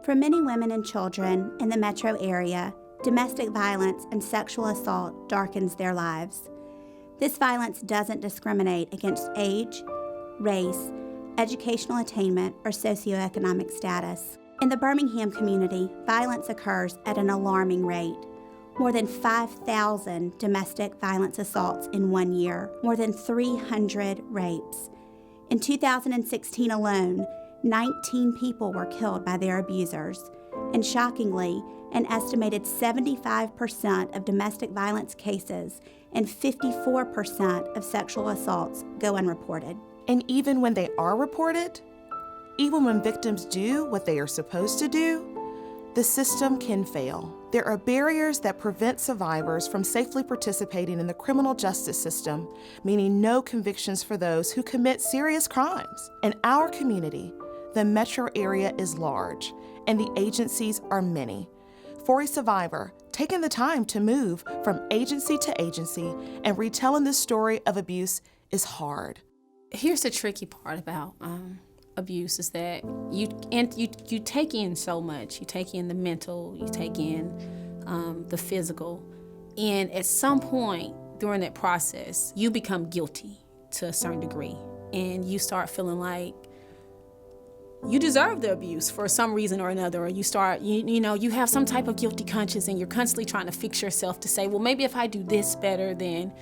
For many women and children in the metro area, domestic violence and sexual assault darkens their lives. This violence doesn't discriminate against age, race, educational attainment, or socioeconomic status. In the Birmingham community, violence occurs at an alarming rate. More than 5,000 domestic violence assaults in 1 year, more than 300 rapes. In 2016 alone, 19 people were killed by their abusers, and shockingly, an estimated 75% of domestic violence cases and 54% of sexual assaults go unreported. And even when they are reported, even when victims do what they are supposed to do, the system can fail. There are barriers that prevent survivors from safely participating in the criminal justice system, meaning no convictions for those who commit serious crimes. In our community, the metro area is large, and the agencies are many. For a survivor, taking the time to move from agency to agency and retelling the story of abuse is hard. Here's the tricky part about abuse is that you take in so much. You take in the mental, you take in the physical, and at some point during that process, you become guilty to a certain degree, and you start feeling like you deserve the abuse for some reason or another, or you have some type of guilty conscience, and you're constantly trying to fix yourself to say, well, maybe if I do this better, then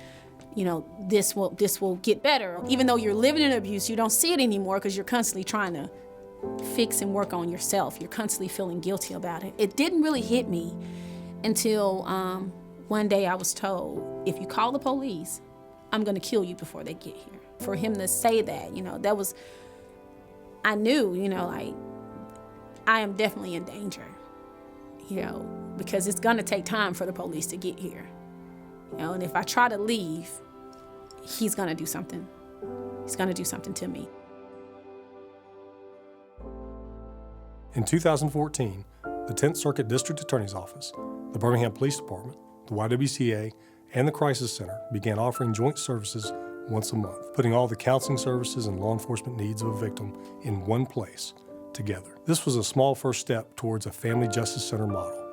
this will get better. Even though you're living in abuse, you don't see it anymore because you're constantly trying to fix and work on yourself. You're constantly feeling guilty about it. It didn't really hit me until one day I was told, if you call the police, I'm gonna kill you before they get here. For him to say that, that was, I knew, like, I am definitely in danger, because it's gonna take time for the police to get here. And if I try to leave, he's gonna do something. He's gonna do something to me. In 2014, the 10th Circuit District Attorney's Office, the Birmingham Police Department, the YWCA, and the Crisis Center began offering joint services once a month, putting all the counseling services and law enforcement needs of a victim in one place together. This was a small first step towards a family justice center model.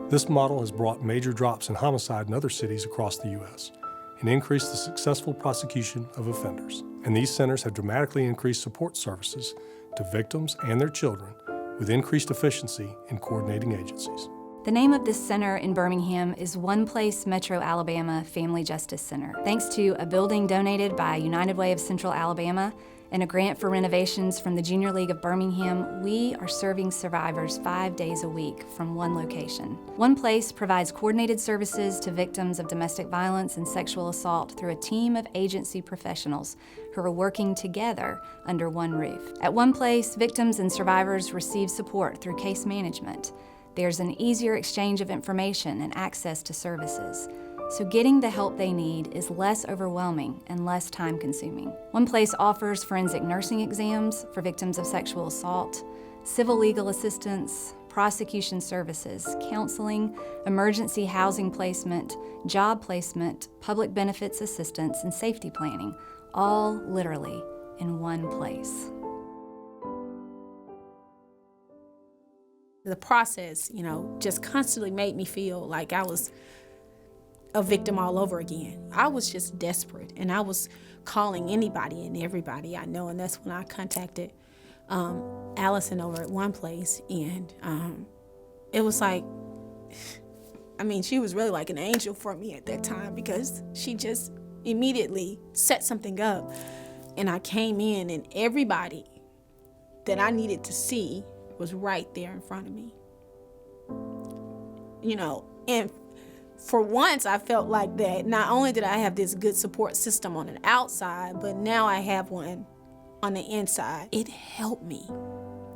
This model has brought major drops in homicide in other cities across the U.S. and increased the successful prosecution of offenders. And these centers have dramatically increased support services to victims and their children with increased efficiency in coordinating agencies. The name of this center in Birmingham is One Place Metro Alabama Family Justice Center. Thanks to a building donated by United Way of Central Alabama and a grant for renovations from the Junior League of Birmingham, we are serving survivors 5 days a week from one location. One Place provides coordinated services to victims of domestic violence and sexual assault through a team of agency professionals who are working together under one roof. At One Place, victims and survivors receive support through case management. There's an easier exchange of information and access to services. So getting the help they need is less overwhelming and less time-consuming. One Place offers forensic nursing exams for victims of sexual assault, civil legal assistance, prosecution services, counseling, emergency housing placement, job placement, public benefits assistance, and safety planning, all literally in one place. The process, just constantly made me feel like I was a victim all over again. I was just desperate, and I was calling anybody and everybody I know, and that's when I contacted Allison over at One Place, and it was like, she was really like an angel for me at that time, because she just immediately set something up, and I came in, and everybody that I needed to see was right there in front of me. And for once, I felt like that not only did I have this good support system on the outside, but now I have one on the inside. It helped me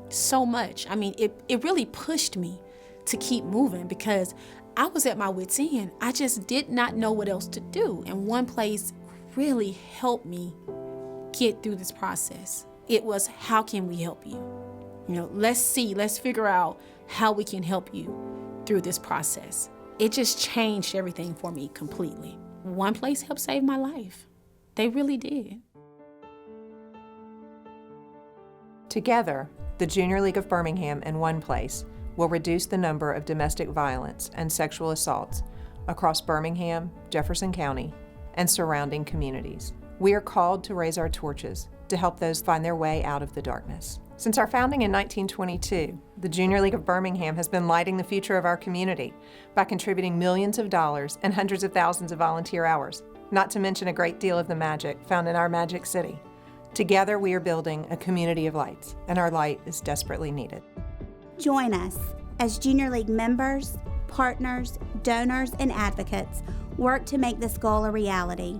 so much. It really pushed me to keep moving, because I was at my wit's end. I just did not know what else to do. And One Place really helped me get through this process. It was, how can we help you? Let's figure out how we can help you through this process. It just changed everything for me completely. One Place helped save my life. They really did. Together, The Junior League of Birmingham in one place will reduce the number of domestic violence and sexual assaults across Birmingham, Jefferson County, and surrounding communities. We are called to raise our torches to help those find their way out of the darkness. Since our founding in 1922, the Junior League of Birmingham has been lighting the future of our community by contributing millions of dollars and hundreds of thousands of volunteer hours, not to mention a great deal of the magic found in our Magic City. Together, we are building a community of lights, and our light is desperately needed. Join us as Junior League members, partners, donors, and advocates work to make this goal a reality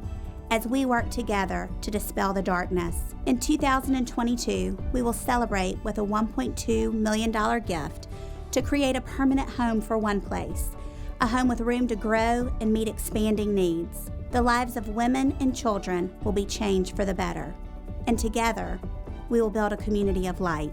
as we work together to dispel the darkness. In 2022, we will celebrate with a $1.2 million gift to create a permanent home for One Place, a home with room to grow and meet expanding needs. The lives of women and children will be changed for the better, and together, we will build a community of light.